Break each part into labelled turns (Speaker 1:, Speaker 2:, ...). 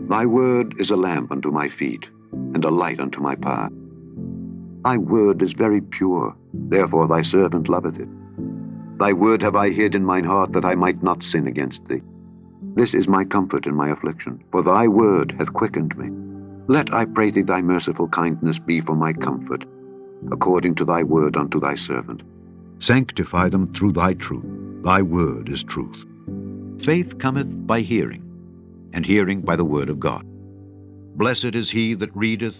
Speaker 1: Thy word is a lamp unto my feet, and a light unto my path. Thy word is very pure, therefore thy servant loveth it. Thy word have I hid in mine heart, that I might not sin against thee. This is my comfort in my affliction, for thy word hath quickened me. Let, I pray thee, thy merciful kindness be for my comfort, according to thy word unto thy servant.
Speaker 2: Sanctify them through thy truth. Thy word is truth. Faith cometh by hearing, and hearing by the word of God. Blessed is he that readeth,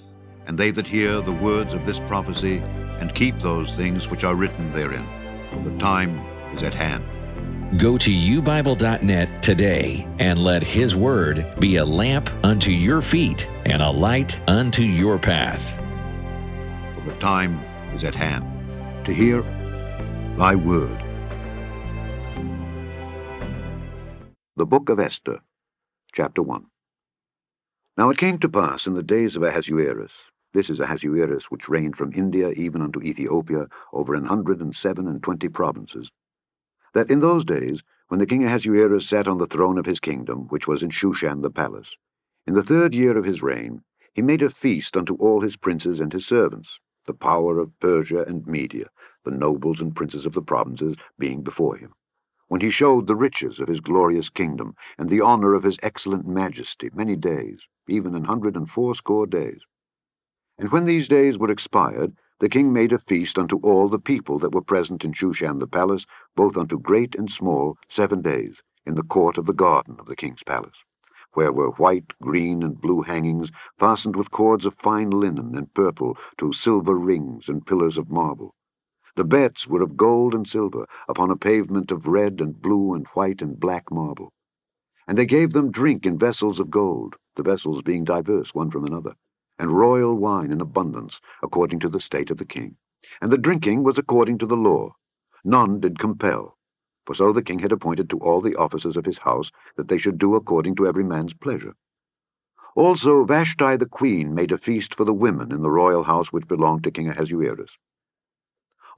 Speaker 2: and they that hear the words of this prophecy, and keep those things which are written therein, for the time is at hand.
Speaker 3: Go to ubible.net today and let His Word be a lamp unto your feet and a light unto your path.
Speaker 2: For the time is at hand to hear thy word.
Speaker 1: The Book of Esther, Chapter 1. Now it came to pass in the days of Ahasuerus, this is Ahasuerus which reigned from India even unto Ethiopia over 127 provinces, that in those days, when the king Ahasuerus sat on the throne of his kingdom, which was in Shushan the palace, in the 3rd year of his reign, he made a feast unto all his princes and his servants, the power of Persia and Media, the nobles and princes of the provinces being before him, when he showed the riches of his glorious kingdom, and the honor of his excellent majesty many days, even 180 days. And when these days were expired, the king made a feast unto all the people that were present in Shushan the palace, both unto great and small, 7 days, in the court of the garden of the king's palace, where were white, green, and blue hangings, fastened with cords of fine linen and purple to silver rings and pillars of marble. The beds were of gold and silver, upon a pavement of red and blue and white and black marble. And they gave them drink in vessels of gold, the vessels being diverse one from another, and royal wine in abundance, according to the state of the king. And the drinking was according to the law. None did compel. For so the king had appointed to all the officers of his house, that they should do according to every man's pleasure. Also Vashti the queen made a feast for the women in the royal house which belonged to King Ahasuerus.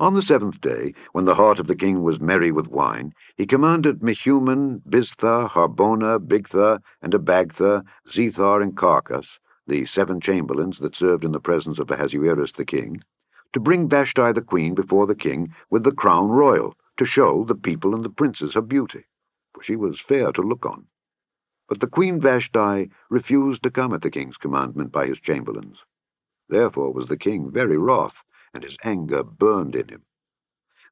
Speaker 1: On the 7th day, when the heart of the king was merry with wine, he commanded Mehuman, Biztha, Harbona, Bigtha, and Abagtha, Zethar, and Carcas, the 7 chamberlains that served in the presence of Ahasuerus the king, to bring Vashti the queen before the king with the crown royal, to show the people and the princes her beauty, for she was fair to look on. But the queen Vashti refused to come at the king's commandment by his chamberlains. Therefore was the king very wroth, and his anger burned in him.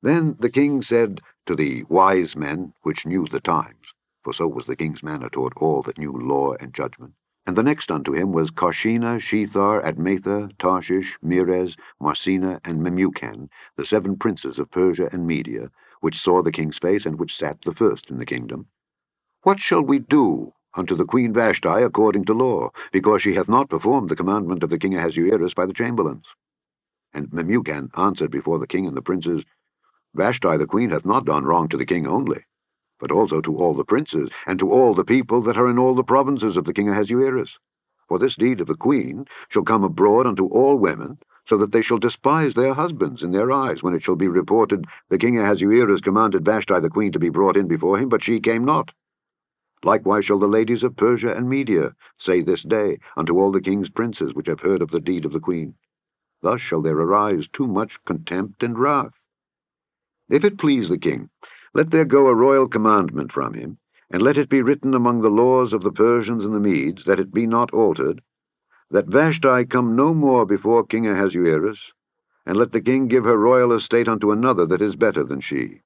Speaker 1: Then the king said to the wise men which knew the times, for so was the king's manner toward all that knew law and judgment, and the next unto him was Carshena, Shethar, Admatha, Tarshish, Meres, Marsena, and Memucan, the 7 princes of Persia and Media, which saw the king's face, and which sat the first in the kingdom. What shall we do unto the queen Vashti according to law, because she hath not performed the commandment of the king Ahasuerus by the chamberlains? And Memucan answered before the king and the princes, Vashti the queen hath not done wrong to the king only, but also to all the princes, and to all the people that are in all the provinces of the king Ahasuerus. For this deed of the queen shall come abroad unto all women, so that they shall despise their husbands in their eyes, when it shall be reported, the king Ahasuerus commanded Vashti the queen to be brought in before him, but she came not. Likewise shall the ladies of Persia and Media say this day unto all the king's princes which have heard of the deed of the queen. Thus shall there arise too much contempt and wrath. If it please the king, let there go a royal commandment from him, and let it be written among the laws of the Persians and the Medes, that it be not altered, that Vashti come no more before King Ahasuerus, and let the king give her royal estate unto another that is better than she.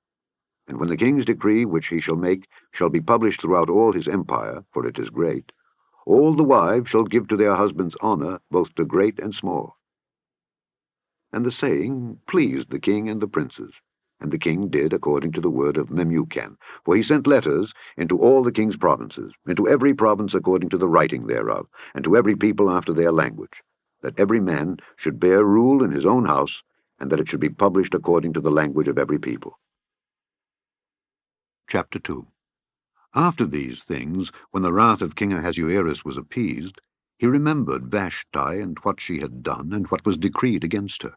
Speaker 1: And when the king's decree which he shall make shall be published throughout all his empire, for it is great, all the wives shall give to their husbands honor, both to great and small. And the saying pleased the king and the princes. And the king did according to the word of Memucan, for he sent letters into all the king's provinces, into every province according to the writing thereof, and to every people after their language, that every man should bear rule in his own house, and that it should be published according to the language of every people. Chapter 2. After these things, when the wrath of King Ahasuerus was appeased, he remembered Vashti, and what she had done, and what was decreed against her.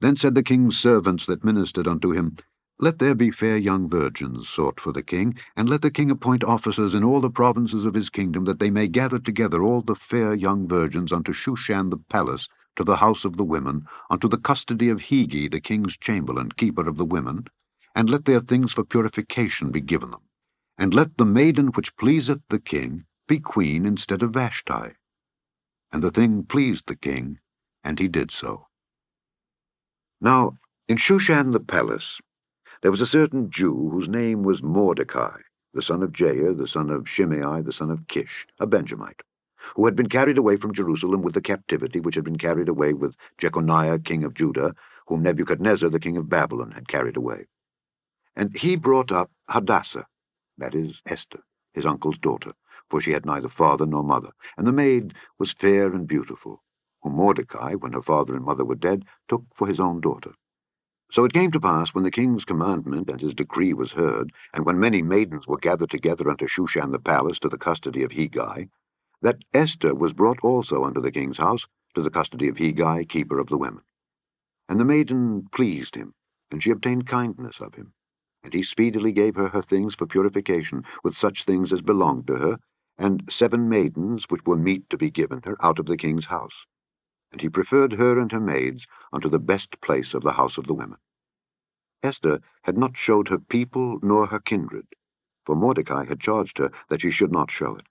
Speaker 1: Then said the king's servants that ministered unto him, Let there be fair young virgins sought for the king, and let the king appoint officers in all the provinces of his kingdom, that they may gather together all the fair young virgins unto Shushan the palace, to the house of the women, unto the custody of Hegi the king's chamberlain, keeper of the women, and let their things for purification be given them. And let the maiden which pleaseth the king be queen instead of Vashti. And the thing pleased the king, and he did so. Now in Shushan the palace there was a certain Jew whose name was Mordecai, the son of Jair, the son of Shimei, the son of Kish, a Benjamite, who had been carried away from Jerusalem with the captivity which had been carried away with Jeconiah king of Judah, whom Nebuchadnezzar the king of Babylon had carried away. And he brought up Hadassah, that is, Esther, his uncle's daughter, for she had neither father nor mother, and the maid was fair and beautiful, whom Mordecai, when her father and mother were dead, took for his own daughter. So it came to pass, when the king's commandment and his decree was heard, and when many maidens were gathered together unto Shushan the palace to the custody of Hegi, that Esther was brought also unto the king's house to the custody of Hegi, keeper of the women. And the maiden pleased him, and she obtained kindness of him. And he speedily gave her her things for purification, with such things as belonged to her, and 7 maidens which were meet to be given her out of the king's house. And he preferred her and her maids unto the best place of the house of the women. Esther had not showed her people nor her kindred, for Mordecai had charged her that she should not show it.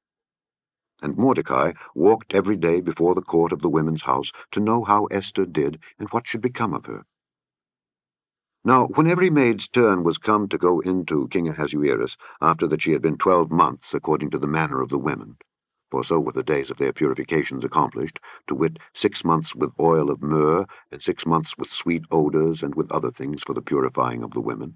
Speaker 1: And Mordecai walked every day before the court of the women's house to know how Esther did and what should become of her. Now when every maid's turn was come to go into King Ahasuerus, after that she had been 12 months according to the manner of the women, for so were the days of their purifications accomplished, to wit, 6 months with oil of myrrh, and 6 months with sweet odours, and with other things for the purifying of the women.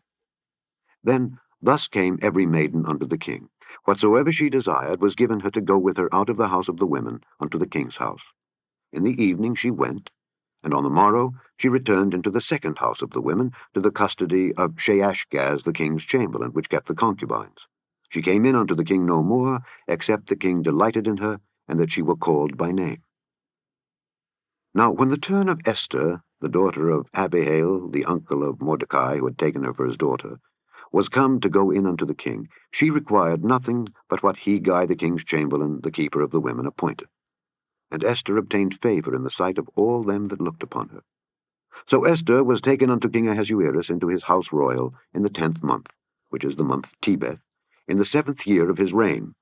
Speaker 1: Then thus came every maiden unto the king. Whatsoever she desired was given her to go with her out of the house of the women unto the king's house. In the evening she went, and on the morrow she returned into the second house of the women, to the custody of Sheashgaz the king's chamberlain, which kept the concubines. She came in unto the king no more, except the king delighted in her, and that she were called by name. Now when the turn of Esther, the daughter of Abihail, the uncle of Mordecai, who had taken her for his daughter, was come to go in unto the king, she required nothing but what Hegi the king's chamberlain, the keeper of the women, appointed. And Esther obtained favor in the sight of all them that looked upon her. So Esther was taken unto King Ahasuerus into his house royal in the 10th month, which is the month Tebeth, in the 7th year of his reign.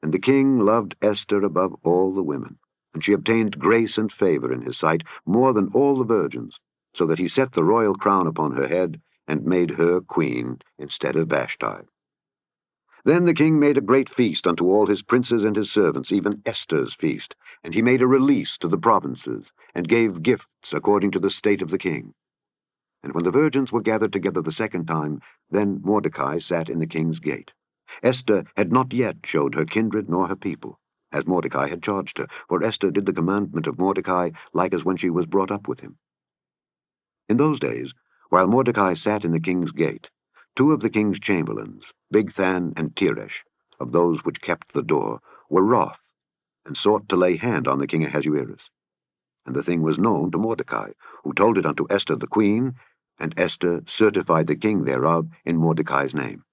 Speaker 1: And the king loved Esther above all the women, and she obtained grace and favor in his sight more than all the virgins, so that he set the royal crown upon her head, and made her queen instead of Vashti. Then the king made a great feast unto all his princes and his servants, even Esther's feast, and he made a release to the provinces, and gave gifts according to the state of the king. And when the virgins were gathered together the second time, then Mordecai sat in the king's gate. Esther had not yet showed her kindred nor her people, as Mordecai had charged her, for Esther did the commandment of Mordecai, like as when she was brought up with him. In those days, while Mordecai sat in the king's gate, 2 of the king's chamberlains, Bigthan and Teresh, of those which kept the door, were wroth, and sought to lay hand on the king Ahasuerus. And the thing was known to Mordecai, who told it unto Esther the queen, and Esther certified the king thereof in Mordecai's name.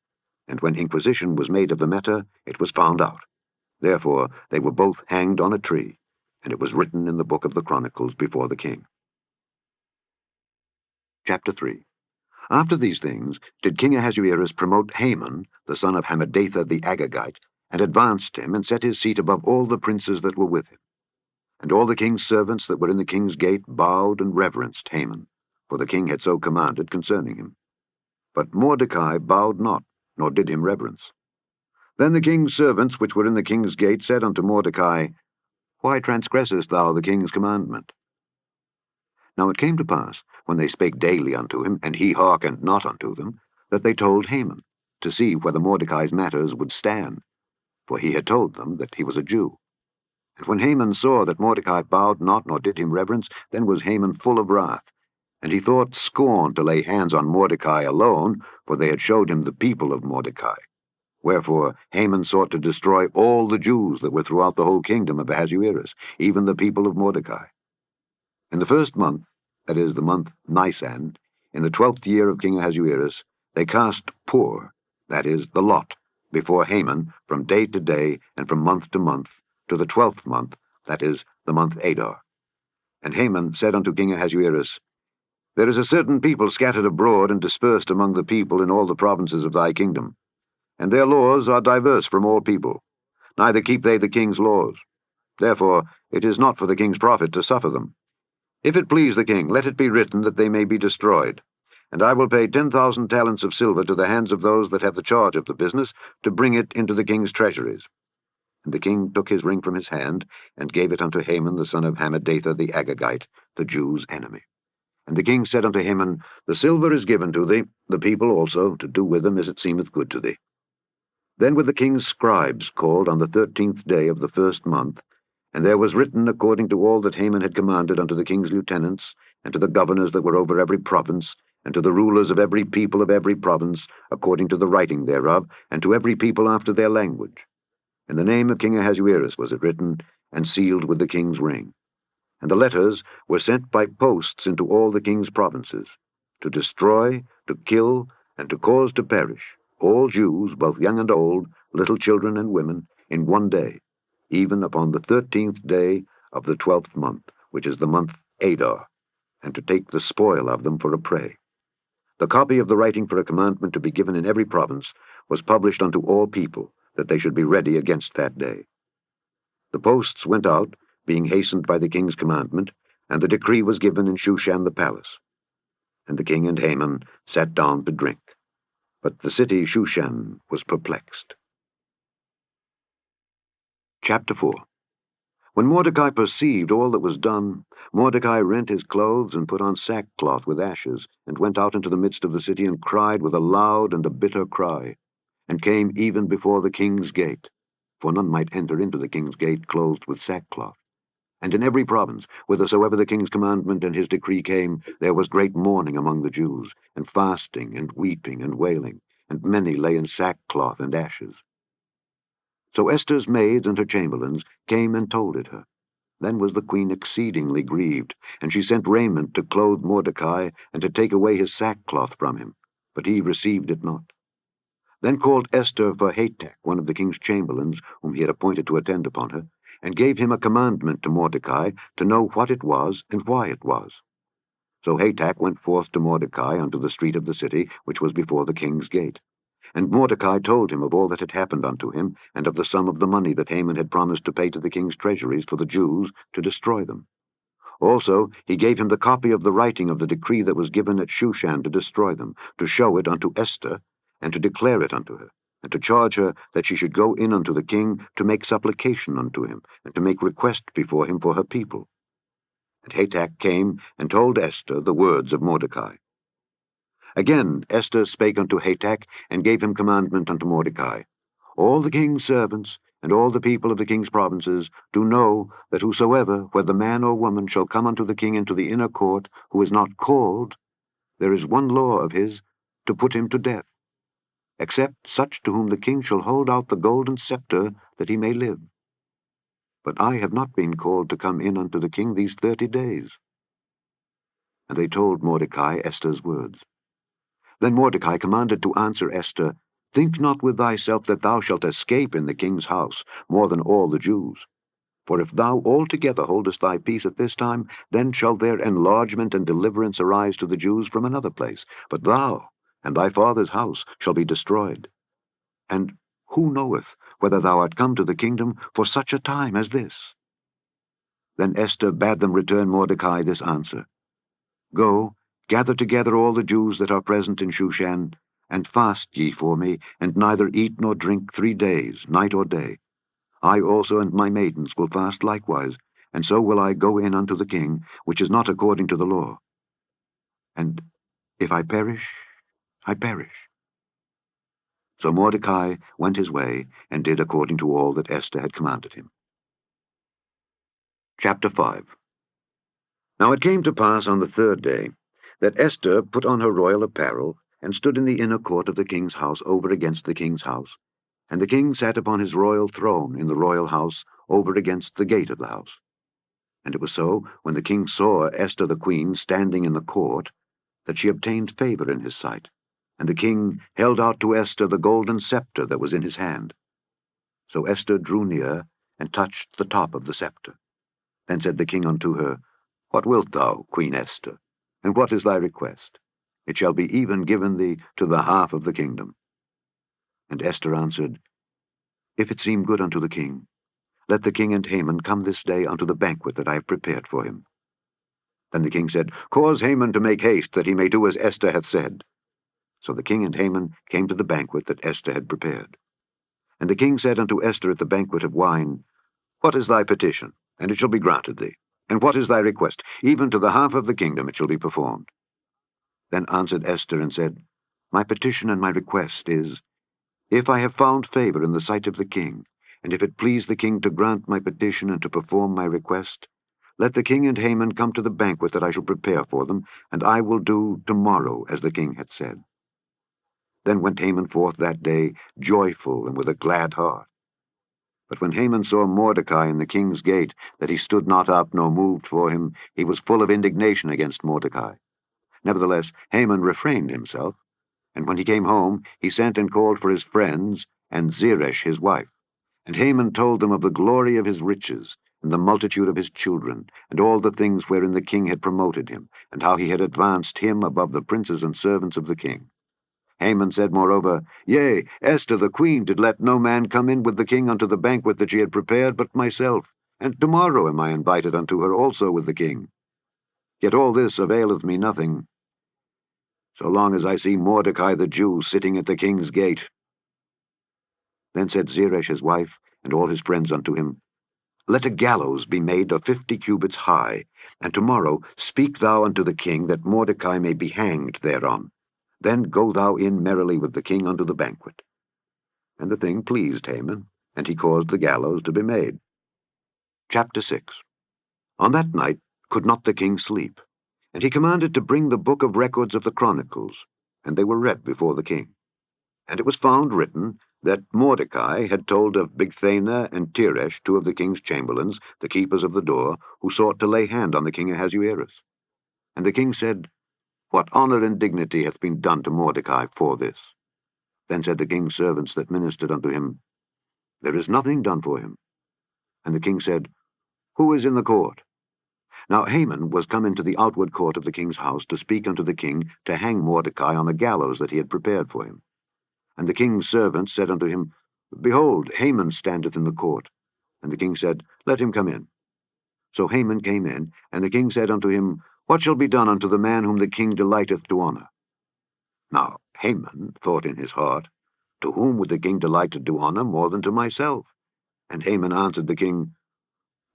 Speaker 1: And when inquisition was made of the matter, it was found out. Therefore they were both hanged on a tree, and it was written in the book of the Chronicles before the king. Chapter 3. After these things did King Ahasuerus promote Haman, the son of Hammedatha the Agagite, and advanced him, and set his seat above all the princes that were with him. And all the king's servants that were in the king's gate bowed and reverenced Haman, for the king had so commanded concerning him. But Mordecai bowed not, nor did him reverence. Then the king's servants which were in the king's gate said unto Mordecai, Why transgressest thou the king's commandment? Now it came to pass, when they spake daily unto him, and he hearkened not unto them, that they told Haman, to see whether Mordecai's matters would stand, for he had told them that he was a Jew. And when Haman saw that Mordecai bowed not nor did him reverence, then was Haman full of wrath, and he thought scorn to lay hands on Mordecai alone, for they had showed him the people of Mordecai. Wherefore Haman sought to destroy all the Jews that were throughout the whole kingdom of Ahasuerus, even the people of Mordecai. In the 1st month, that is the month Nisan, in the 12th year of King Ahasuerus, they cast pur, that is, the lot, before Haman from day to day and from month to month, to the 12th month, that is, the month Adar. And Haman said unto King Ahasuerus, There is a certain people scattered abroad and dispersed among the people in all the provinces of thy kingdom, and their laws are diverse from all people, neither keep they the king's laws. Therefore it is not for the king's profit to suffer them. If it please the king, let it be written that they may be destroyed. And I will pay 10,000 talents of silver to the hands of those that have the charge of the business, to bring it into the king's treasuries. And the king took his ring from his hand, and gave it unto Haman the son of Hammedatha the Agagite, the Jews' enemy. And the king said unto Haman, The silver is given to thee, the people also, to do with them as it seemeth good to thee. Then were the king's scribes called on the 13th day of the 1st month, and there was written according to all that Haman had commanded unto the king's lieutenants, and to the governors that were over every province, and to the rulers of every people of every province, according to the writing thereof, and to every people after their language. In the name of King Ahasuerus was it written, and sealed with the king's ring. And the letters were sent by posts into all the king's provinces, to destroy, to kill, and to cause to perish all Jews, both young and old, little children and women, in one day, even upon the 13th day of the 12th month, which is the month Adar, and to take the spoil of them for a prey. The copy of the writing for a commandment to be given in every province was published unto all people, that they should be ready against that day. The posts went out, being hastened by the king's commandment, and the decree was given in Shushan the palace. And the king and Haman sat down to drink. But the city Shushan was perplexed. Chapter 4. When Mordecai perceived all that was done, Mordecai rent his clothes and put on sackcloth with ashes, and went out into the midst of the city and cried with a loud and a bitter cry, and came even before the king's gate. For none might enter into the king's gate clothed with sackcloth. And in every province, whithersoever the king's commandment and his decree came, there was great mourning among the Jews, and fasting, and weeping, and wailing, and many lay in sackcloth and ashes. So Esther's maids and her chamberlains came and told it her. Then was the queen exceedingly grieved, and she sent raiment to clothe Mordecai, and to take away his sackcloth from him, but he received it not. Then called Esther for Hatak, one of the king's chamberlains, whom he had appointed to attend upon her, and gave him a commandment to Mordecai, to know what it was, and why it was. So Hatak went forth to Mordecai unto the street of the city, which was before the king's gate. And Mordecai told him of all that had happened unto him, and of the sum of the money that Haman had promised to pay to the king's treasuries for the Jews, to destroy them. Also he gave him the copy of the writing of the decree that was given at Shushan to destroy them, to show it unto Esther, and to declare it unto her, and to charge her that she should go in unto the king to make supplication unto him, and to make request before him for her people. And Hatak came and told Esther the words of Mordecai. Again Esther spake unto Hatak, and gave him commandment unto Mordecai. All the king's servants, and all the people of the king's provinces, do know that whosoever, whether man or woman, shall come unto the king into the inner court, who is not called, there is one law of his, to put him to death, except such to whom the king shall hold out the golden scepter, that he may live. But I have not been called to come in unto the king these 30 days. And they told Mordecai Esther's words. Then Mordecai commanded to answer Esther, Think not with thyself that thou shalt escape in the king's house more than all the Jews. For if thou altogether holdest thy peace at this time, then shall their enlargement and deliverance arise to the Jews from another place. But thou and thy father's house shall be destroyed. And who knoweth whether thou art come to the kingdom for such a time as this? Then Esther bade them return Mordecai this answer. Go, gather together all the Jews that are present in Shushan, and fast ye for me, and neither eat nor drink 3 days, night or day. I also and my maidens will fast likewise, and so will I go in unto the king, which is not according to the law. And if I perish, I perish. So Mordecai went his way, and did according to all that Esther had commanded him. Chapter 5. Now it came to pass on the 3rd day, that Esther put on her royal apparel, and stood in the inner court of the king's house over against the king's house. And the king sat upon his royal throne in the royal house over against the gate of the house. And it was so, when the king saw Esther the queen standing in the court, that she obtained favor in his sight. And the king held out to Esther the golden scepter that was in his hand. So Esther drew near, and touched the top of the scepter. Then said the king unto her, What wilt thou, Queen Esther? And what is thy request? It shall be even given thee to the half of the kingdom. And Esther answered, If it seem good unto the king, let the king and Haman come this day unto the banquet that I have prepared for him. Then the king said, Cause Haman to make haste, that he may do as Esther hath said. So the king and Haman came to the banquet that Esther had prepared. And the king said unto Esther at the banquet of wine, What is thy petition? And it shall be granted thee. And what is thy request? Even to the half of the kingdom it shall be performed. Then answered Esther and said, My petition and my request is, if I have found favor in the sight of the king, and if it please the king to grant my petition and to perform my request, let the king and Haman come to the banquet that I shall prepare for them, and I will do tomorrow as the king hath said. Then went Haman forth that day, joyful and with a glad heart. But when Haman saw Mordecai in the king's gate, that he stood not up nor moved for him, he was full of indignation against Mordecai. Nevertheless Haman refrained himself, and when he came home, he sent and called for his friends, and Zeresh his wife. And Haman told them of the glory of his riches, and the multitude of his children, and all the things wherein the king had promoted him, and how he had advanced him above the princes and servants of the king. Haman said moreover, Yea, Esther the queen did let no man come in with the king unto the banquet that she had prepared but myself, and tomorrow am I invited unto her also with the king. Yet all this availeth me nothing, so long as I see Mordecai the Jew sitting at the king's gate. Then said Zeresh his wife, and all his friends unto him, Let a gallows be made of 50 cubits high, and tomorrow speak thou unto the king, that Mordecai may be hanged thereon. Then go thou in merrily with the king unto the banquet. And the thing pleased Haman, and he caused the gallows to be made. Chapter 6. On that night could not the king sleep, and he commanded to bring the book of records of the Chronicles, and they were read before the king. And it was found written that Mordecai had told of Bigthana and Teresh, 2 of the king's chamberlains, the keepers of the door, who sought to lay hand on the king Ahasuerus. And the king said, What honor and dignity hath been done to Mordecai for this? Then said the king's servants that ministered unto him, There is nothing done for him. And the king said, Who is in the court? Now Haman was come into the outward court of the king's house to speak unto the king to hang Mordecai on the gallows that he had prepared for him. And the king's servants said unto him, Behold, Haman standeth in the court. And the king said, Let him come in. So Haman came in, and the king said unto him, What shall be done unto the man whom the king delighteth to honor? Now Haman thought in his heart, To whom would the king delight to do honor more than to myself? And Haman answered the king,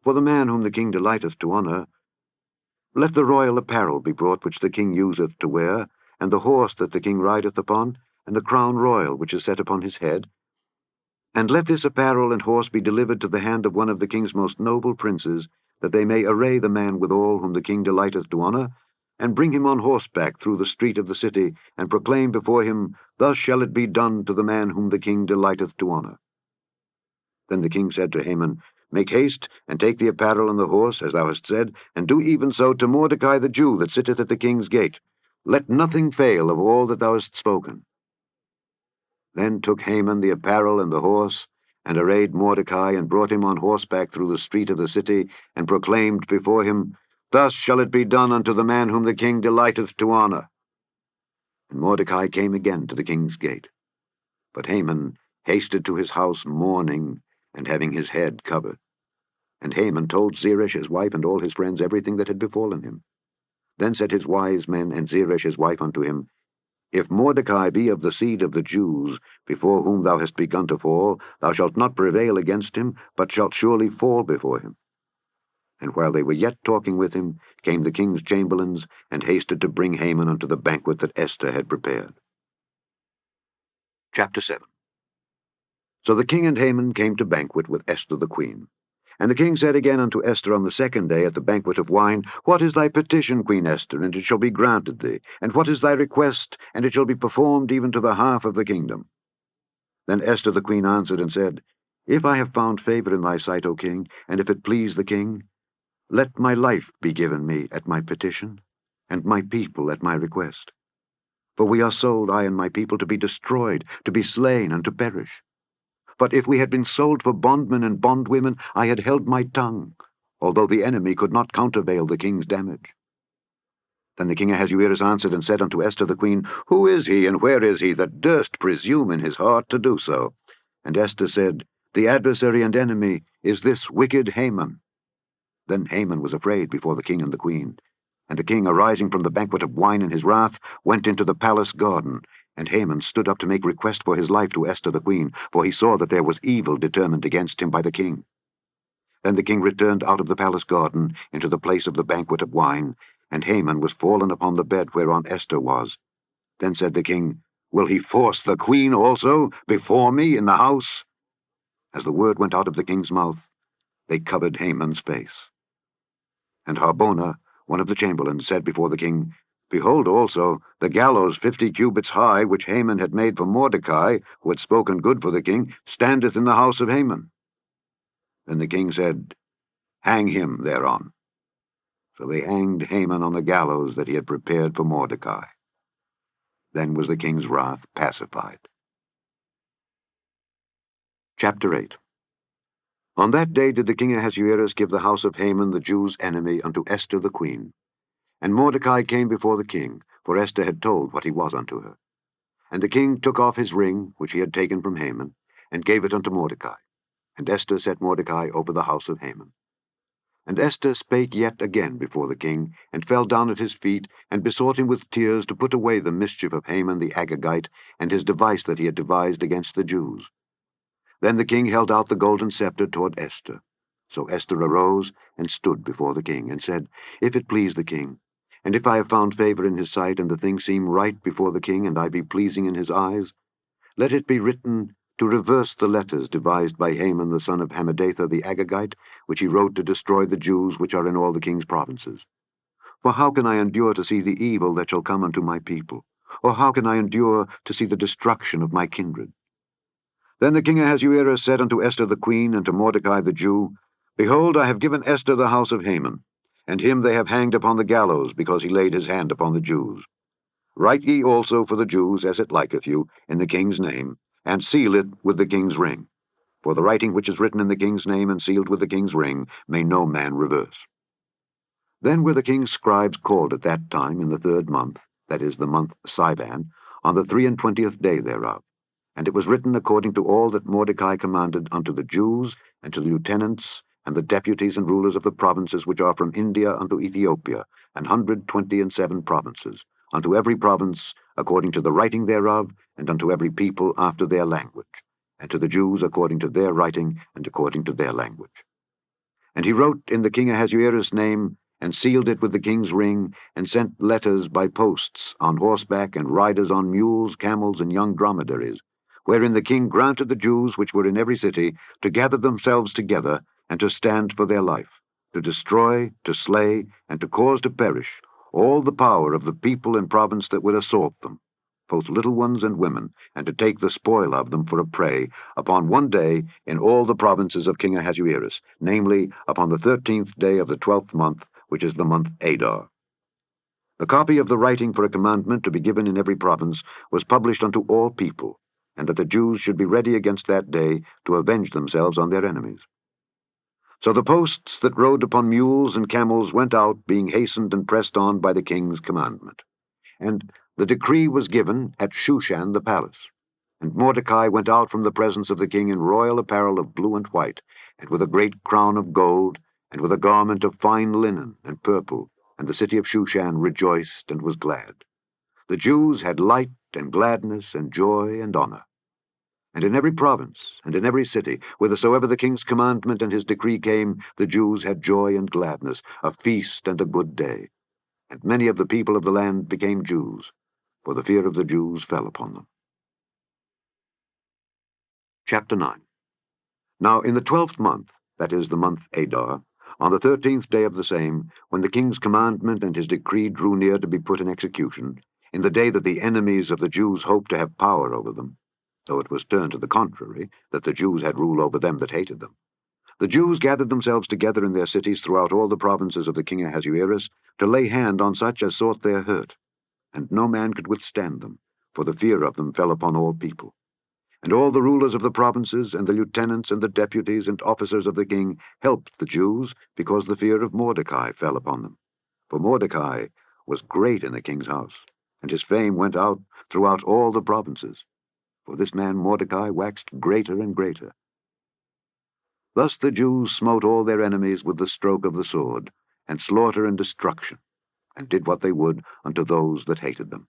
Speaker 1: For the man whom the king delighteth to honor, let the royal apparel be brought which the king useth to wear, and the horse that the king rideth upon, and the crown royal which is set upon his head. And let this apparel and horse be delivered to the hand of one of the king's most noble princes, that they may array the man withal whom the king delighteth to honor, and bring him on horseback through the street of the city, and proclaim before him, Thus shall it be done to the man whom the king delighteth to honor. Then the king said to Haman, Make haste, and take the apparel and the horse, as thou hast said, and do even so to Mordecai the Jew that sitteth at the king's gate. Let nothing fail of all that thou hast spoken. Then took Haman the apparel and the horse, and arrayed Mordecai, and brought him on horseback through the street of the city, and proclaimed before him, Thus shall it be done unto the man whom the king delighteth to honor. And Mordecai came again to the king's gate. But Haman hasted to his house mourning, and having his head covered. And Haman told Zeresh his wife and all his friends everything that had befallen him. Then said his wise men and Zeresh his wife unto him, If Mordecai be of the seed of the Jews, before whom thou hast begun to fall, thou shalt not prevail against him, but shalt surely fall before him. And while they were yet talking with him, came the king's chamberlains, and hasted to bring Haman unto the banquet that Esther had prepared. Chapter 7. So the king and Haman came to banquet with Esther the queen. And the king said again unto Esther on the second day at the banquet of wine, What is thy petition, Queen Esther? And it shall be granted thee. And what is thy request? And it shall be performed even to the half of the kingdom. Then Esther the queen answered and said, If I have found favor in thy sight, O king, and if it please the king, let my life be given me at my petition, and my people at my request. For we are sold, I and my people, to be destroyed, to be slain, and to perish. But if we had been sold for bondmen and bondwomen, I had held my tongue, although the enemy could not countervail the king's damage. Then the king Ahasuerus answered and said unto Esther the queen, Who is he, and where is he, that durst presume in his heart to do so? And Esther said, The adversary and enemy is this wicked Haman. Then Haman was afraid before the king and the queen. And the king, arising from the banquet of wine in his wrath, went into the palace garden. And Haman stood up to make request for his life to Esther the queen, for he saw that there was evil determined against him by the king. Then the king returned out of the palace garden into the place of the banquet of wine, and Haman was fallen upon the bed whereon Esther was. Then said the king, Will he force the queen also before me in the house? As the word went out of the king's mouth, they covered Haman's face. And Harbona, one of the chamberlains, said before the king, Behold also, the gallows 50 cubits high, which Haman had made for Mordecai, who had spoken good for the king, standeth in the house of Haman. Then the king said, Hang him thereon. So they hanged Haman on the gallows that he had prepared for Mordecai. Then was the king's wrath pacified. Chapter 8. On that day did the king Ahasuerus give the house of Haman the Jews' enemy unto Esther the queen. And Mordecai came before the king, for Esther had told what he was unto her. And the king took off his ring, which he had taken from Haman, and gave it unto Mordecai. And Esther set Mordecai over the house of Haman. And Esther spake yet again before the king, and fell down at his feet, and besought him with tears to put away the mischief of Haman the Agagite, and his device that he had devised against the Jews. Then the king held out the golden scepter toward Esther. So Esther arose, and stood before the king, and said, If it please the king, and if I have found favor in his sight, and the thing seem right before the king, and I be pleasing in his eyes, let it be written, to reverse the letters devised by Haman the son of Hammedatha the Agagite, which he wrote to destroy the Jews which are in all the king's provinces. For how can I endure to see the evil that shall come unto my people? Or how can I endure to see the destruction of my kindred? Then the king Ahasuerus said unto Esther the queen, and to Mordecai the Jew, Behold, I have given Esther the house of Haman, and him they have hanged upon the gallows, because he laid his hand upon the Jews. Write ye also for the Jews, as it liketh you, in the king's name, and seal it with the king's ring. For the writing which is written in the king's name and sealed with the king's ring may no man reverse. Then were the king's scribes called at that time in the 3rd month, that is, the month Sivan, on the 23 day thereof. And it was written according to all that Mordecai commanded unto the Jews, and to the lieutenants, and the deputies and rulers of the provinces which are from India unto Ethiopia, 127 provinces, unto every province according to the writing thereof, and unto every people after their language, and to the Jews according to their writing, and according to their language. And he wrote in the king Ahasuerus' name, and sealed it with the king's ring, and sent letters by posts, on horseback, and riders on mules, camels, and young dromedaries, wherein the king granted the Jews which were in every city to gather themselves together, and to stand for their life, to destroy, to slay, and to cause to perish all the power of the people and province that would assault them, both little ones and women, and to take the spoil of them for a prey, upon one day in all the provinces of King Ahasuerus, namely, upon the 13th day of the 12th month, which is the month Adar. The copy of the writing for a commandment to be given in every province was published unto all people, and that the Jews should be ready against that day to avenge themselves on their enemies. So the posts that rode upon mules and camels went out, being hastened and pressed on by the king's commandment. And the decree was given at Shushan the palace. And Mordecai went out from the presence of the king in royal apparel of blue and white, and with a great crown of gold, and with a garment of fine linen and purple, and the city of Shushan rejoiced and was glad. The Jews had light and gladness and joy and honor. And in every province, and in every city, whithersoever the king's commandment and his decree came, the Jews had joy and gladness, a feast and a good day. And many of the people of the land became Jews, for the fear of the Jews fell upon them. Chapter 9. Now in the 12th month, that is the month Adar, on the 13th day of the same, when the king's commandment and his decree drew near to be put in execution, in the day that the enemies of the Jews hoped to have power over them, though it was turned to the contrary, that the Jews had rule over them that hated them, The Jews gathered themselves together in their cities throughout all the provinces of the king Ahasuerus to lay hand on such as sought their hurt, and no man could withstand them, for the fear of them fell upon all people. And all the rulers of the provinces, and the lieutenants, and the deputies, and officers of the king helped the Jews, because the fear of Mordecai fell upon them. For Mordecai was great in the king's house, and his fame went out throughout all the provinces. For this man Mordecai waxed greater and greater. Thus the Jews smote all their enemies with the stroke of the sword, and slaughter and destruction, and did what they would unto those that hated them.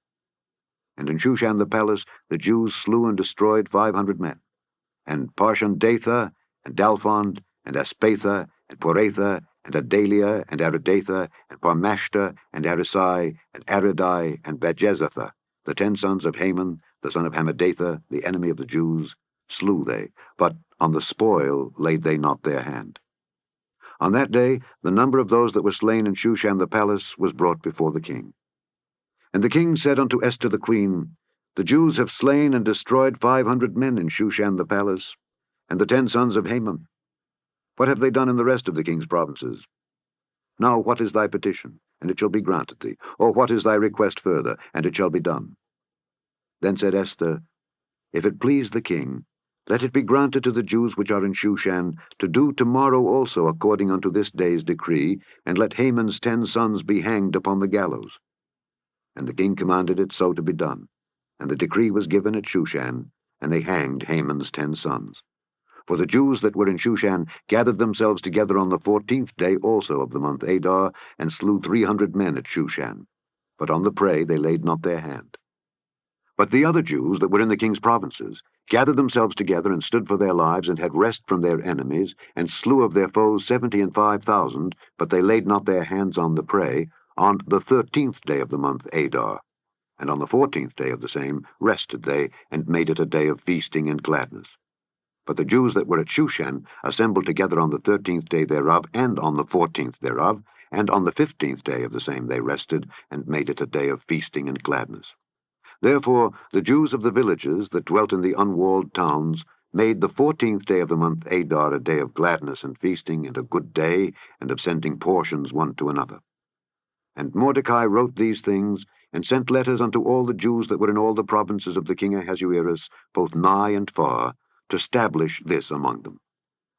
Speaker 1: And in Shushan the palace the Jews slew and destroyed 500 men, and Parshandatha, and Dalphond, and Aspatha, and Poratha, and Adalia, and Aridatha, and Parmashta, and Arisai, and Aridai, and Bajezatha, the 10 sons of Haman, the son of Hammedatha, the enemy of the Jews, slew they, but on the spoil laid they not their hand. On that day the number of those that were slain in Shushan the palace was brought before the king. And the king said unto Esther the queen, The Jews have slain and destroyed 500 men in Shushan the palace, and the 10 sons of Haman. What have they done in the rest of the king's provinces? Now what is thy petition, and it shall be granted thee? Or what is thy request further, and it shall be done? Then said Esther, If it please the king, let it be granted to the Jews which are in Shushan to do tomorrow also according unto this day's decree, and let Haman's 10 sons be hanged upon the gallows. And the king commanded it so to be done. And the decree was given at Shushan, and they hanged Haman's 10 sons. For the Jews that were in Shushan gathered themselves together on the 14th day also of the month Adar, and slew 300 men at Shushan. But on the prey they laid not their hand. But the other Jews that were in the king's provinces gathered themselves together, and stood for their lives, and had rest from their enemies, and slew of their foes 75,000, but they laid not their hands on the prey, on the 13th day of the month Adar. And on the 14th day of the same rested they, and made it a day of feasting and gladness. But the Jews that were at Shushan assembled together on the 13th day thereof, and on the 14th thereof, and on the 15th day of the same they rested, and made it a day of feasting and gladness. Therefore the Jews of the villages that dwelt in the unwalled towns made the 14th day of the month Adar a day of gladness and feasting, and a good day, and of sending portions one to another. And Mordecai wrote these things, and sent letters unto all the Jews that were in all the provinces of the king Ahasuerus, both nigh and far, to stablish this among them,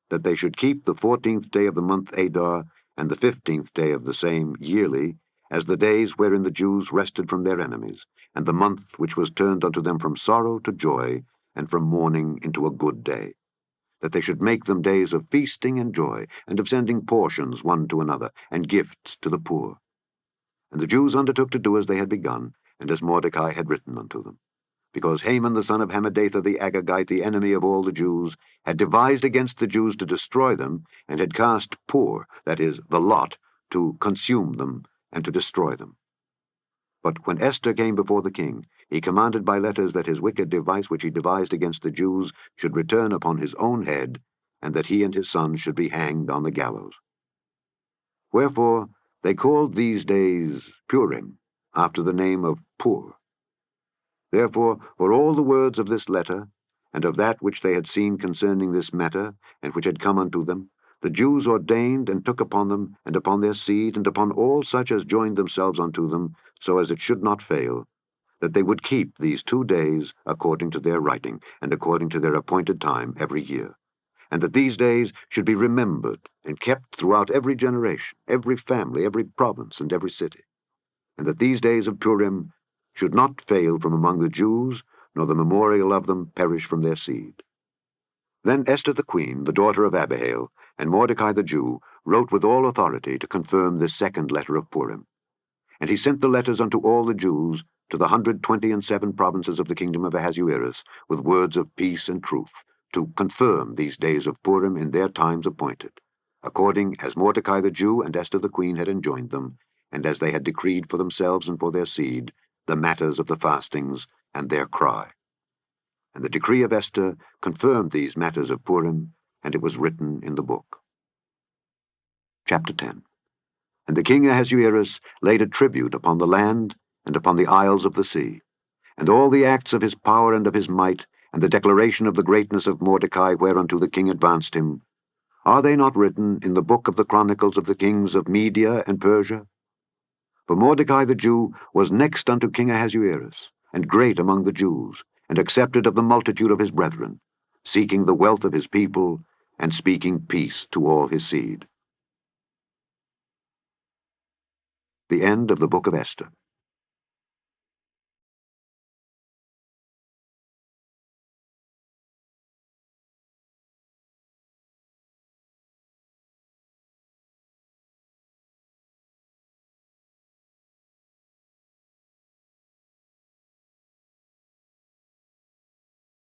Speaker 1: that they should keep the 14th day of the month Adar, and the 15th day of the same yearly, as the days wherein the Jews rested from their enemies, and the month which was turned unto them from sorrow to joy, and from mourning into a good day, that they should make them days of feasting and joy, and of sending portions one to another, and gifts to the poor. And the Jews undertook to do as they had begun, and as Mordecai had written unto them. Because Haman the son of Hammedatha the Agagite, the enemy of all the Jews, had devised against the Jews to destroy them, and had cast Pur, that is, the lot, to consume them, and to destroy them. But when Esther came before the king, he commanded by letters that his wicked device which he devised against the Jews should return upon his own head, and that he and his sons should be hanged on the gallows. Wherefore they called these days Purim, after the name of Pur. Therefore, for all the words of this letter, and of that which they had seen concerning this matter, and which had come unto them, the Jews ordained and took upon them, and upon their seed, and upon all such as joined themselves unto them, so as it should not fail, that they would keep these 2 days according to their writing, and according to their appointed time every year, and that these days should be remembered and kept throughout every generation, every family, every province, and every city, and that these days of Purim should not fail from among the Jews, nor the memorial of them perish from their seed. Then Esther the queen, the daughter of Abihail, and Mordecai the Jew, wrote with all authority to confirm this second letter of Purim. And he sent the letters unto all the Jews, to the 127 provinces of the kingdom of Ahasuerus, with words of peace and truth, to confirm these days of Purim in their times appointed, according as Mordecai the Jew and Esther the queen had enjoined them, and as they had decreed for themselves and for their seed, the matters of the fastings and their cry. And the decree of Esther confirmed these matters of Purim, and it was written in the book. Chapter 10. And the king Ahasuerus laid a tribute upon the land and upon the isles of the sea, and all the acts of his power and of his might, and the declaration of the greatness of Mordecai whereunto the king advanced him, Are they not written in the book of the chronicles of the kings of Media and Persia? For Mordecai the Jew was next unto King Ahasuerus, and great among the Jews, and accepted of the multitude of his brethren, seeking the wealth of his people, and speaking peace to all his seed. The end of the Book of Esther.